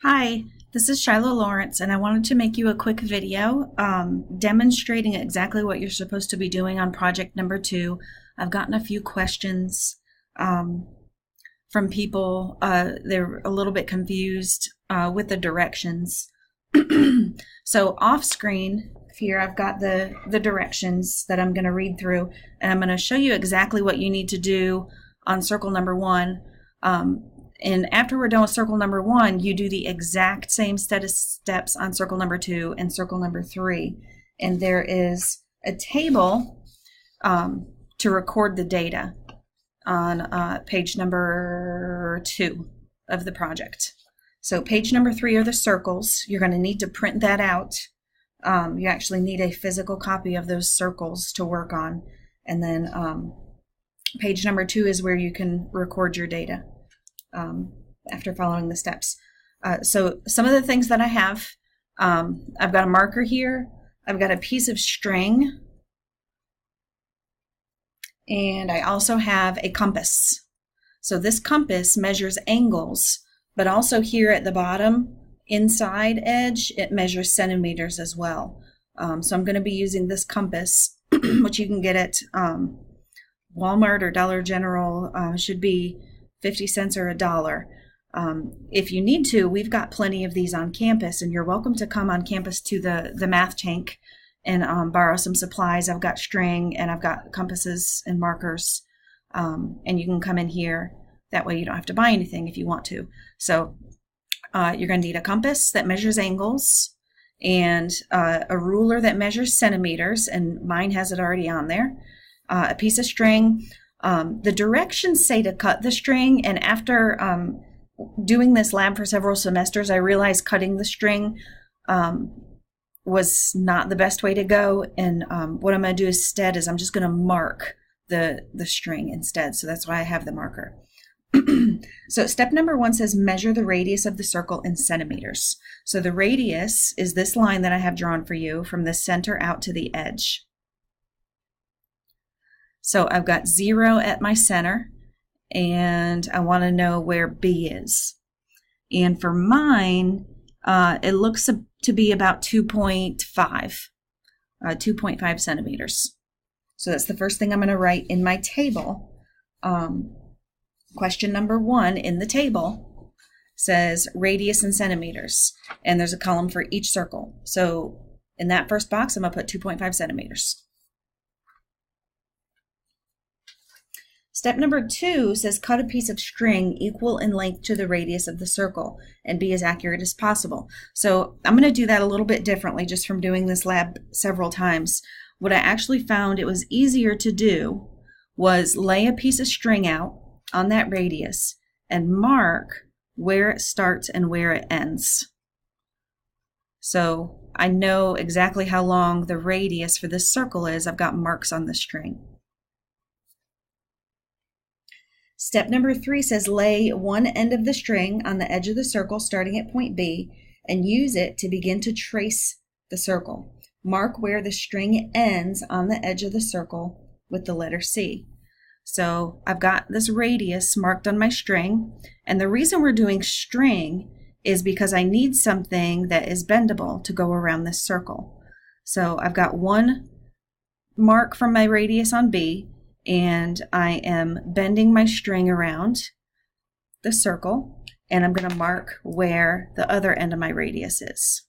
Hi, this is Shiloh Lawrence, and I wanted to make you a quick video demonstrating exactly what you're supposed to be doing on project number 2. I've gotten a few questions from people. They're a little bit confused with the directions. So off screen here, I've got the directions that I'm going to read through, and I'm going to show you exactly what you need to do on circle number 1. And after we're done with circle number 1, you do the exact same set of steps on circle number 2 and circle number 3. And there is a table to record the data on page number 2 of the project. So page number 3 are the circles. You're going to need to print that out. You actually need a physical copy of those circles to work on. And then page number 2 is where you can record your data. After following the steps. So some of the things that I have, I've got a marker here, I've got a piece of string, and I also have a compass. So this compass measures angles, but also here at the bottom, inside edge, it measures centimeters as well. So I'm going to be using this compass, which you can get at Walmart or Dollar General. Should be 50 cents or $1. If you need to, we've got plenty of these on campus, and you're welcome to come on campus to the math tank and borrow some supplies. I've got string and I've got compasses and markers, and you can come in here. That way you don't have to buy anything if you want to. So you're going to need a compass that measures angles and a ruler that measures centimeters, and mine has it already on there, a piece of string. The directions say to cut the string, and after doing this lab for several semesters, I realized cutting the string was not the best way to go, and what I'm going to do instead is I'm just going to mark the string instead, so that's why I have the marker. So step number 1 says measure the radius of the circle in centimeters. So the radius is this line that I have drawn for you from the center out to the edge. So I've got 0 at my center, and I want to know where B is. And for mine, it looks to be about 2.5 centimeters. So that's the first thing I'm going to write in my table. Question number 1 in the table says radius in centimeters, and there's a column for each circle. So in that first box, I'm going to put 2.5 centimeters. Step number 2 says cut a piece of string equal in length to the radius of the circle and be as accurate as possible. So I'm going to do that a little bit differently just from doing this lab several times. What I actually found it was easier to do was lay a piece of string out on that radius and mark where it starts and where it ends. So I know exactly how long the radius for this circle is. I've got marks on the string. Step number 3 says lay one end of the string on the edge of the circle starting at point B and use it to begin to trace the circle. Mark where the string ends on the edge of the circle with the letter C. So I've got this radius marked on my string, and the reason we're doing string is because I need something that is bendable to go around this circle. So I've got one mark from my radius on B, and I am bending my string around the circle, and I'm going to mark where the other end of my radius is.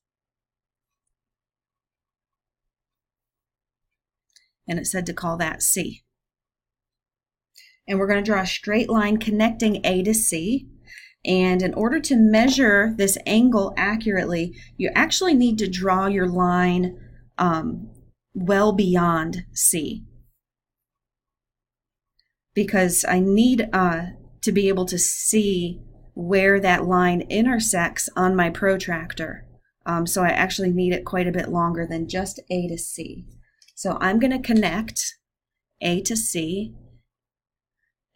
And it said to call that C. And we're going to draw a straight line connecting A to C. And in order to measure this angle accurately, you actually need to draw your line well beyond C, because I need to be able to see where that line intersects on my protractor. So I actually need it quite a bit longer than just A to C. So I'm going to connect A to C,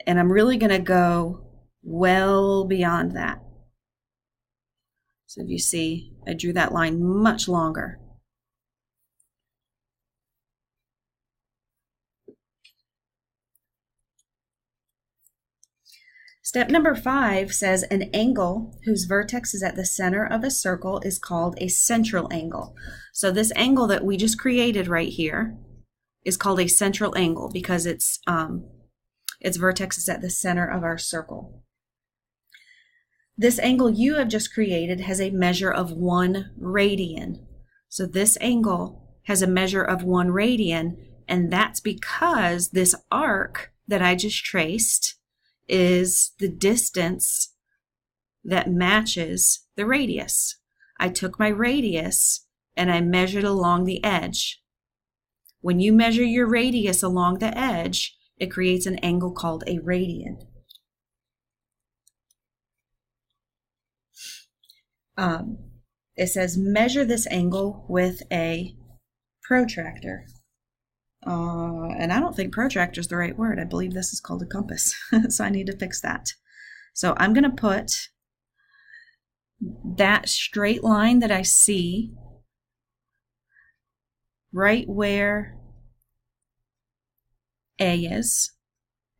and I'm really going to go well beyond that. So if you see, I drew that line much longer. Step number 5 says an angle whose vertex is at the center of a circle is called a central angle. So this angle that we just created right here is called a central angle because its vertex is at the center of our circle. This angle you have just created has a measure of 1 radian. So this angle has a measure of 1 radian, and that's because this arc that I just traced is the distance that matches the radius. I took my radius and I measured along the edge. When you measure your radius along the edge, it creates an angle called a radian. It says measure this angle with a protractor. And I don't think protractor is the right word. I believe this is called a compass. So I need to fix that. So I'm going to put that straight line that I see right where A is,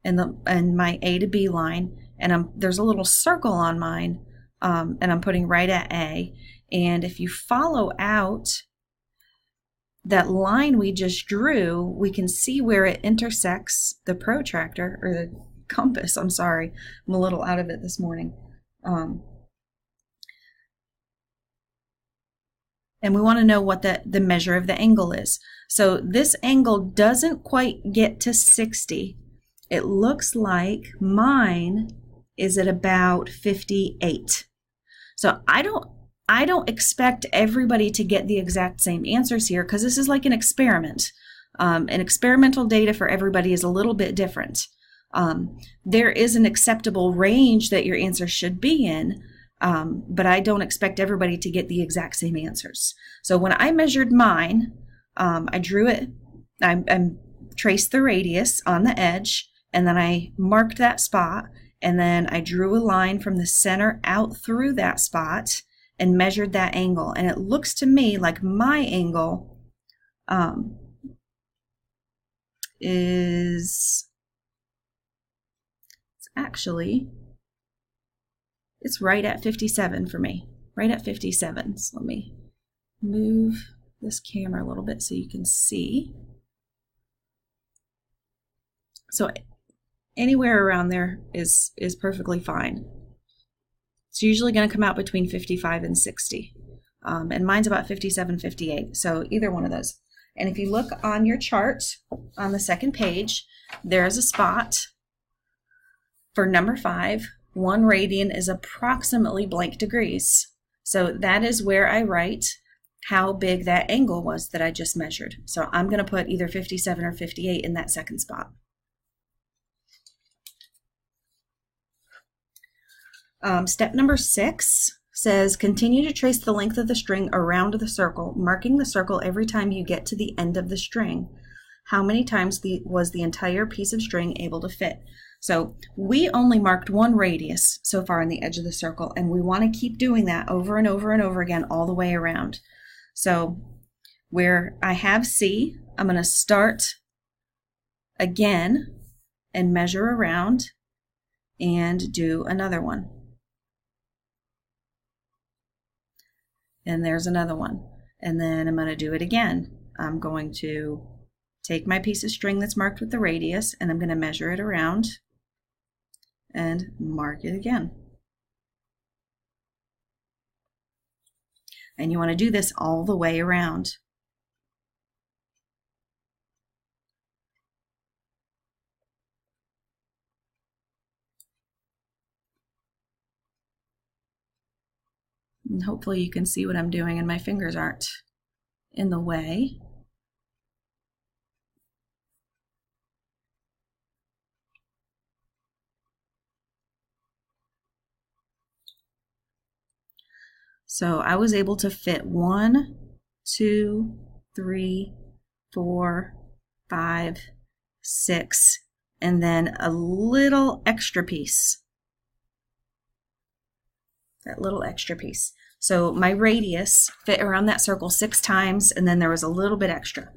and my A to B line, and there's a little circle on mine, and I'm putting right at A. And if you follow out that line we just drew, we can see where it intersects the protractor, or the compass. I'm sorry, I'm a little out of it this morning. And we want to know what the measure of the angle is. So this angle doesn't quite get to 60. It looks like mine is at about 58. So I don't expect everybody to get the exact same answers here, because this is like an experiment. And experimental data for everybody is a little bit different. There is an acceptable range that your answer should be in, but I don't expect everybody to get the exact same answers. So when I measured mine, I drew it, I traced the radius on the edge, and then I marked that spot, and then I drew a line from the center out through that spot and measured that angle. And it looks to me like my angle is it's right at 57 for me, right at 57. So let me move this camera a little bit so you can see. So anywhere around there is perfectly fine. It's usually going to come out between 55 and 60. And mine's about 57, 58. So either one of those. And if you look on your chart on the second page, there's a spot for number 5. 1 radian is approximately blank degrees. So that is where I write how big that angle was that I just measured. So I'm going to put either 57 or 58 in that second spot. Step number 6 says continue to trace the length of the string around the circle, marking the circle every time you get to the end of the string. How many times was the entire piece of string able to fit? So we only marked 1 radius so far on the edge of the circle, and we want to keep doing that over and over and over again all the way around. So where I have C, I'm going to start again and measure around and do another one. And there's another one. And then I'm going to do it again. I'm going to take my piece of string that's marked with the radius, and I'm going to measure it around and mark it again. And you want to do this all the way around. And hopefully you can see what I'm doing and my fingers aren't in the way. So I was able to fit 1, 2, 3, 4, 5, 6, and then a little extra piece. That little extra piece. So my radius fit around that circle 6 times, and then there was a little bit extra.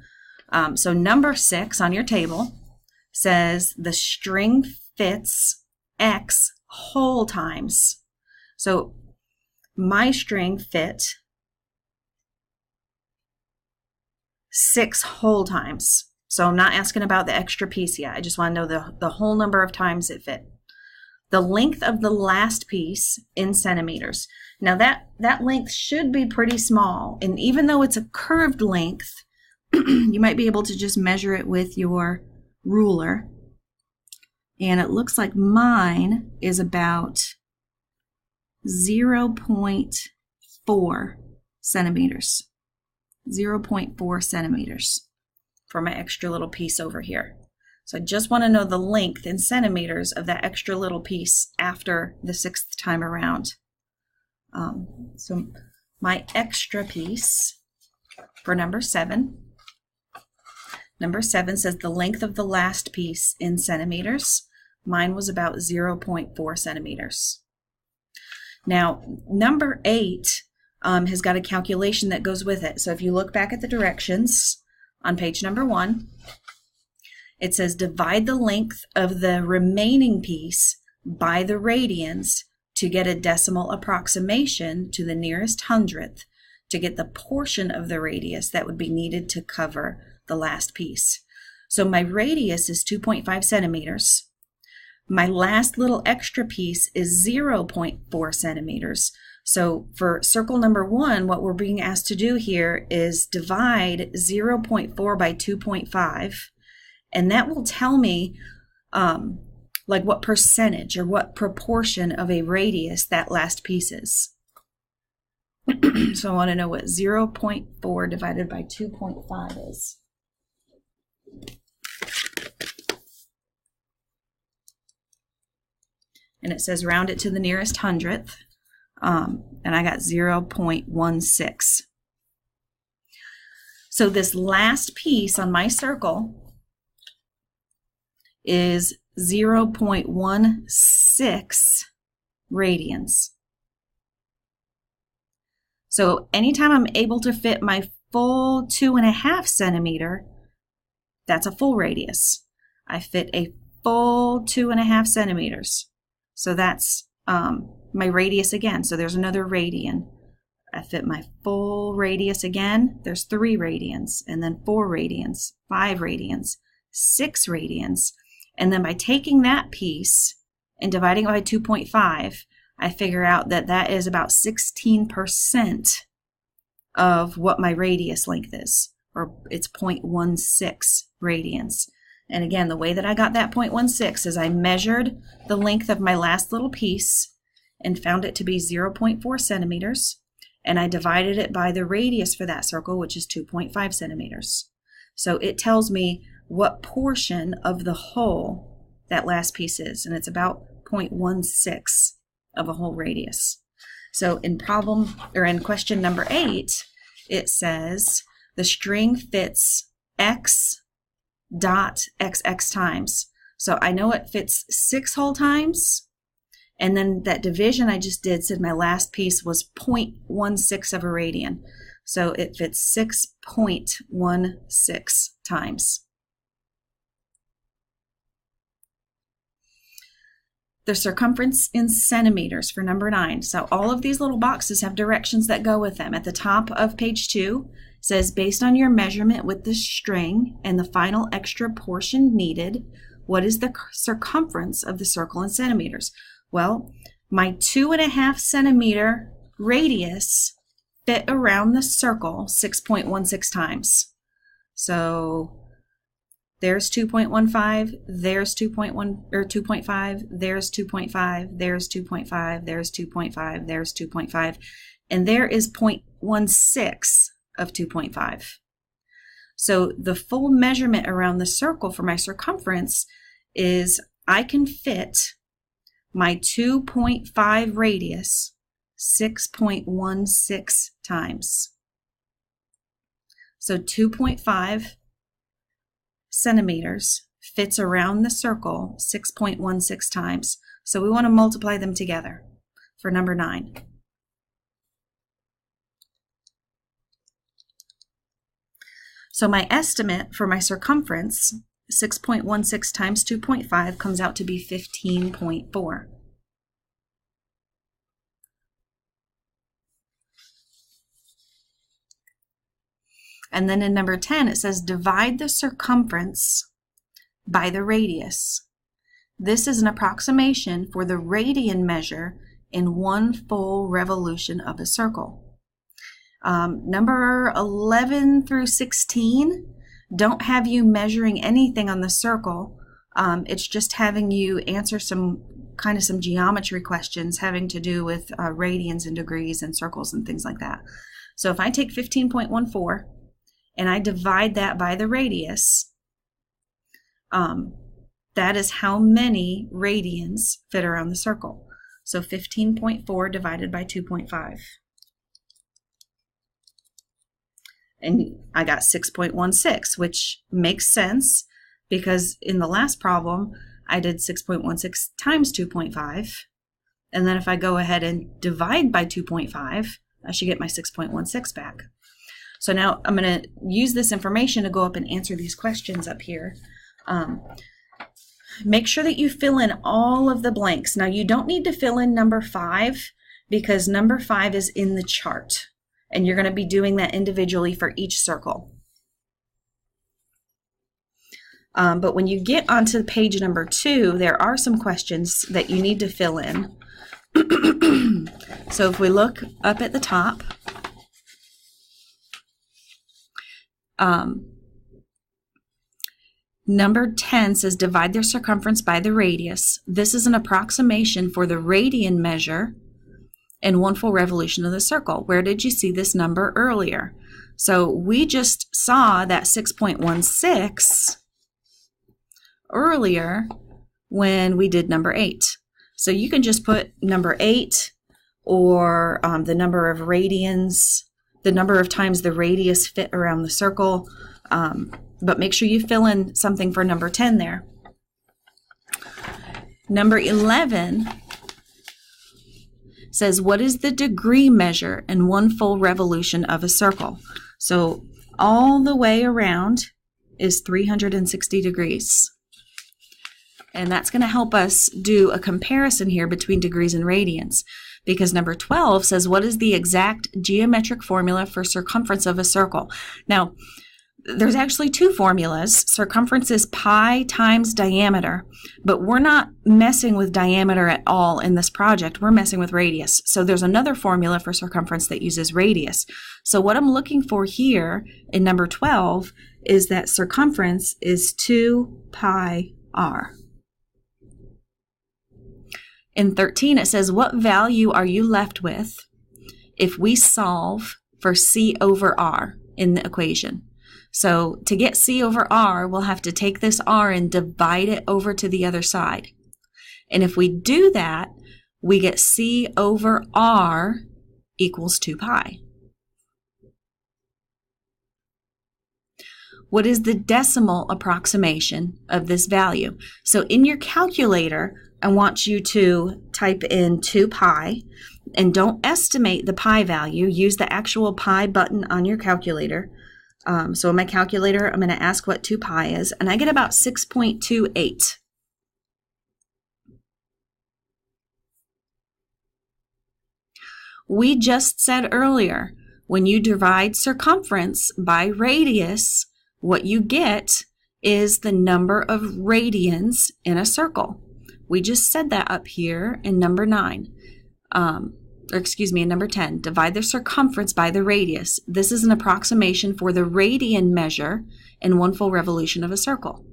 So number 6 on your table says the string fits X whole times. So my string fit 6 whole times. So I'm not asking about the extra piece yet. I just want to know the whole number of times it fit. The length of the last piece in centimeters. Now that length should be pretty small, and even though it's a curved length, you might be able to just measure it with your ruler. And it looks like mine is about 0.4 centimeters. 0.4 centimeters for my extra little piece over here. So I just want to know the length in centimeters of that extra little piece after the 6th time around. So my extra piece for number 7. Number 7 says the length of the last piece in centimeters. Mine was about 0.4 centimeters. Now, number 8 has got a calculation that goes with it. So if you look back at the directions on page number 1, it says divide the length of the remaining piece by the radians to get a decimal approximation to the nearest hundredth to get the portion of the radius that would be needed to cover the last piece. So my radius is 2.5 centimeters. My last little extra piece is 0.4 centimeters. So for circle number 1, what we're being asked to do here is divide 0.4 by 2.5. And that will tell me like what percentage or what proportion of a radius that last piece is. So I want to know what 0.4 divided by 2.5 is. And it says round it to the nearest hundredth. And I got 0.16. So this last piece on my circle is 0.16 radians. So anytime I'm able to fit my full 2.5 centimeter, that's a full radius. I fit a full 2.5 centimeters. So that's my radius again. So there's another radian. I fit my full radius again. There's 3 radians, and then 4 radians, 5 radians, 6 radians. And then by taking that piece and dividing it by 2.5, I figure out that that is about 16% of what my radius length is, or it's 0.16 radians. And again, the way that I got that 0.16 is I measured the length of my last little piece and found it to be 0.4 centimeters, and I divided it by the radius for that circle, which is 2.5 centimeters. So it tells me what portion of the whole that last piece is, and it's about 0.16 of a whole radius. So in question number 8, it says the string fits x dot xx times. So I know it fits 6 whole times, and then that division I just did said my last piece was 0.16 of a radian. So it fits 6.16 times. The circumference in centimeters for number 9. So all of these little boxes have directions that go with them. At the top of page 2 says, based on your measurement with the string and the final extra portion needed, what is the circumference of the circle in centimeters? Well, my 2.5 centimeter radius fit around the circle 6.16 times. So there's 2.15, there's 2.1 or 2.5, there's 2.5, there's 2.5, there's 2.5, there's 2.5, and there is 0.16 of 2.5. So the full measurement around the circle for my circumference is I can fit my 2.5 radius 6.16 times. So 2.5 centimeters fits around the circle 6.16 times. So we want to multiply them together for number 9. So my estimate for my circumference, 6.16 times 2.5, comes out to be 15.4. And then in number 10, it says divide the circumference by the radius. This is an approximation for the radian measure in 1 full revolution of a circle. Number 11 through 16 don't have you measuring anything on the circle. It's just having you answer some geometry questions having to do with radians and degrees and circles and things like that. So if I take 15.14 and I divide that by the radius, that is how many radians fit around the circle. So 15.4 divided by 2.5. And I got 6.16, which makes sense because in the last problem, I did 6.16 times 2.5. And then if I go ahead and divide by 2.5, I should get my 6.16 back. So now I'm going to use this information to go up and answer these questions up here. Make sure that you fill in all of the blanks. Now you don't need to fill in number 5 because number 5 is in the chart. And you're going to be doing that individually for each circle. But when you get onto page number 2, there are some questions that you need to fill in. So if we look up at the top, number 10 says divide their circumference by the radius. This is an approximation for the radian measure in 1 full revolution of the circle. Where did you see this number earlier? So we just saw that 6.16 earlier when we did number 8. So you can just put number 8 or the number of radians, the number of times the radius fit around the circle, but make sure you fill in something for number 10 there. Number 11 says, what is the degree measure in 1 full revolution of a circle? So all the way around is 360 degrees. And that's going to help us do a comparison here between degrees and radians, because number 12 says, what is the exact geometric formula for circumference of a circle? Now, there's actually 2 formulas. Circumference is pi times diameter, but we're not messing with diameter at all in this project. We're messing with radius. So there's another formula for circumference that uses radius. So what I'm looking for here in number 12 is that circumference is 2 pi r. In 13, it says, what value are you left with if we solve for c over r in the equation? So to get c over r, we'll have to take this r and divide it over to the other side. And if we do that, we get c over r equals 2 pi. What is the decimal approximation of this value? So in your calculator, I want you to type in 2 pi, and don't estimate the pi value. Use the actual pi button on your calculator. So in my calculator, I'm going to ask what 2 pi is, and I get about 6.28. We just said earlier, when you divide circumference by radius, what you get is the number of radians in a circle. We just said that up here in number 9. In number 10, divide the circumference by the radius. This is an approximation for the radian measure in 1 full revolution of a circle.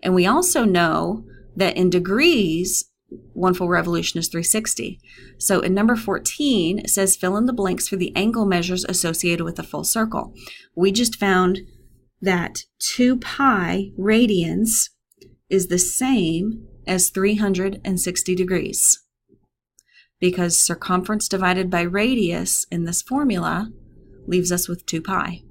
And we also know that in degrees, 1 full revolution is 360. So in number 14, it says fill in the blanks for the angle measures associated with a full circle. We just found that 2 pi radians is the same as 360 degrees, because circumference divided by radius in this formula leaves us with 2 pi.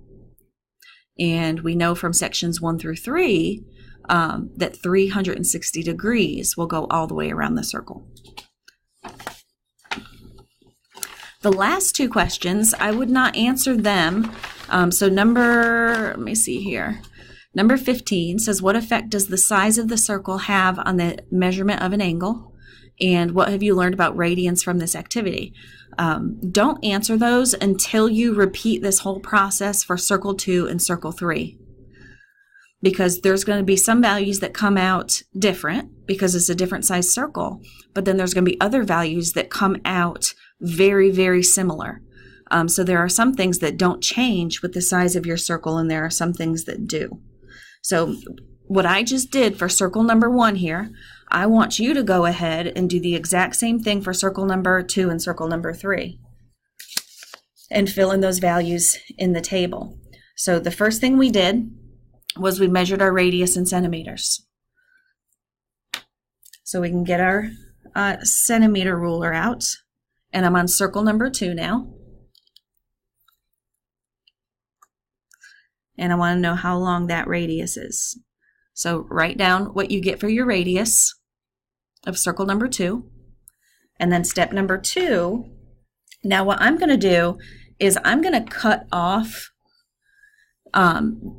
And we know from sections 1 through 3 that 360 degrees will go all the way around the circle. The last 2 questions, I would not answer them. Let me see here. Number 15 says, what effect does the size of the circle have on the measurement of an angle? And what have you learned about radians from this activity? Don't answer those until you repeat this whole process for circle 2 and circle 3. Because there's going to be some values that come out different because it's a different size circle, but then there's going to be other values that come out very, very similar. So there are some things that don't change with the size of your circle, and there are some things that do. So what I just did for circle number 1 here, I want you to go ahead and do the exact same thing for circle number 2 and circle number 3 and fill in those values in the table. So the first thing we did was we measured our radius in centimeters. So we can get our centimeter ruler out, and I'm on circle number 2 now. And I want to know how long that radius is. So write down what you get for your radius of circle number 2. And then step number 2, now what I'm going to do is I'm going to cut off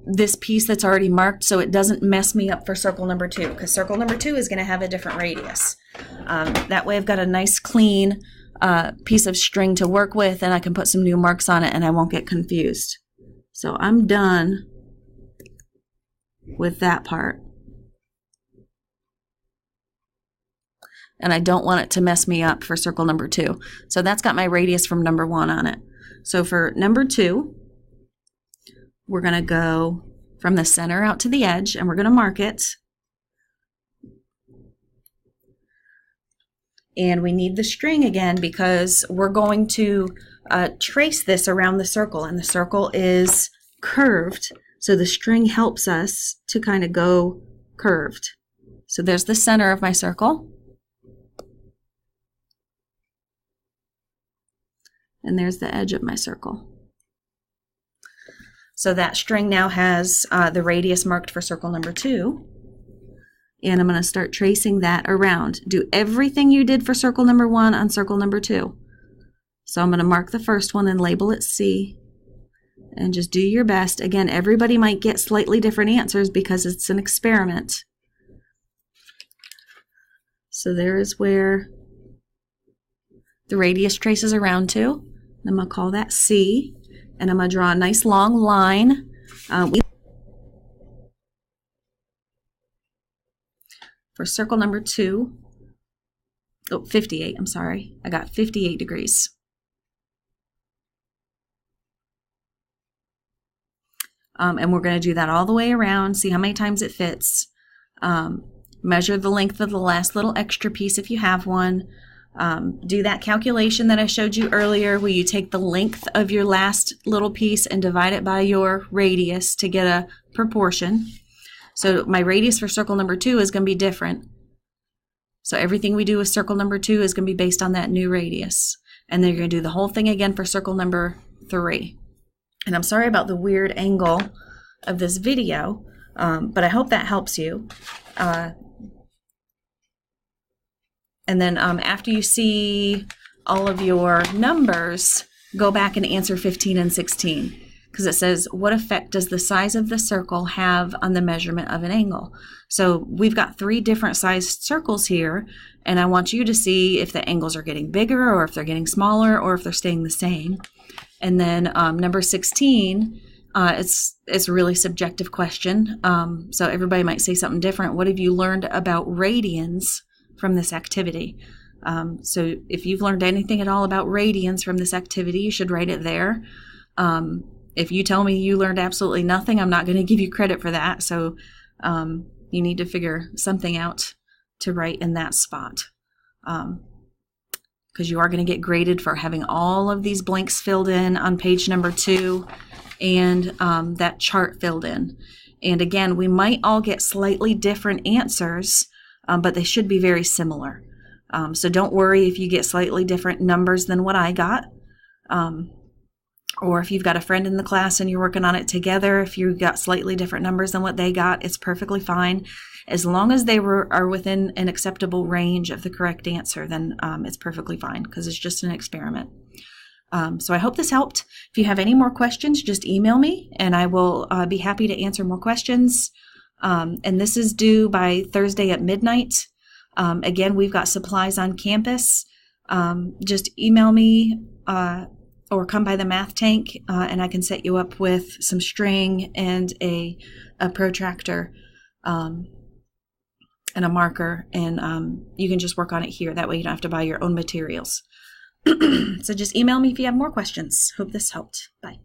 this piece that's already marked so it doesn't mess me up for circle number 2, because circle number 2 is going to have a different radius. That way I've got a nice clean piece of string to work with, and I can put some new marks on it and I won't get confused. So I'm done with that part. And I don't want it to mess me up for circle number 2. So that's got my radius from number 1 on it. So for number 2, we're going to go from the center out to the edge, and we're going to mark it. And we need the string again because we're going to trace this around the circle, and the circle is curved, so the string helps us to kind of go curved. So there's the center of my circle. And there's the edge of my circle. So that string now has the radius marked for circle number 2. And I'm going to start tracing that around. Do everything you did for circle number 1 on circle number 2. So I'm going to mark the first one and label it C. And just do your best. Again, everybody might get slightly different answers because it's an experiment. So there is where the radius traces around to. I'm going to call that C. And I'm going to draw a nice long line. For circle number 2, 58, I'm sorry. I got 58 degrees. And we're going to do that all the way around, see how many times it fits. Measure the length of the last little extra piece if you have one. Do that calculation that I showed you earlier where you take the length of your last little piece and divide it by your radius to get a proportion. So my radius for circle number 2 is going to be different. So everything we do with circle number 2 is going to be based on that new radius. And then you're going to do the whole thing again for circle number 3. And I'm sorry about the weird angle of this video, but I hope that helps you. And then after you see all of your numbers, go back and answer 15 and 16. Because it says, what effect does the size of the circle have on the measurement of an angle? So we've got 3 different sized circles here, and I want you to see if the angles are getting bigger, or if they're getting smaller, or if they're staying the same. And then number 16, it's a really subjective question, so everybody might say something different. What have you learned about radians from this activity? So if you've learned anything at all about radians from this activity, you should write it there. If you tell me you learned absolutely nothing, I'm not going to give you credit for that. So you need to figure something out to write in that spot. Because you are going to get graded for having all of these blanks filled in on page number 2 and that chart filled in. And again, we might all get slightly different answers, but they should be very similar. So don't worry if you get slightly different numbers than what I got. Or if you've got a friend in the class and you're working on it together, if you got slightly different numbers than what they got, it's perfectly fine. As long as they are within an acceptable range of the correct answer, then it's perfectly fine because it's just an experiment. So I hope this helped. If you have any more questions, just email me and I will be happy to answer more questions. And this is due by Thursday at midnight. Again, we've got supplies on campus. Just email me or come by the math tank, and I can set you up with some string and a protractor and a marker, and you can just work on it here. That way you don't have to buy your own materials. So just email me if you have more questions. Hope this helped. Bye.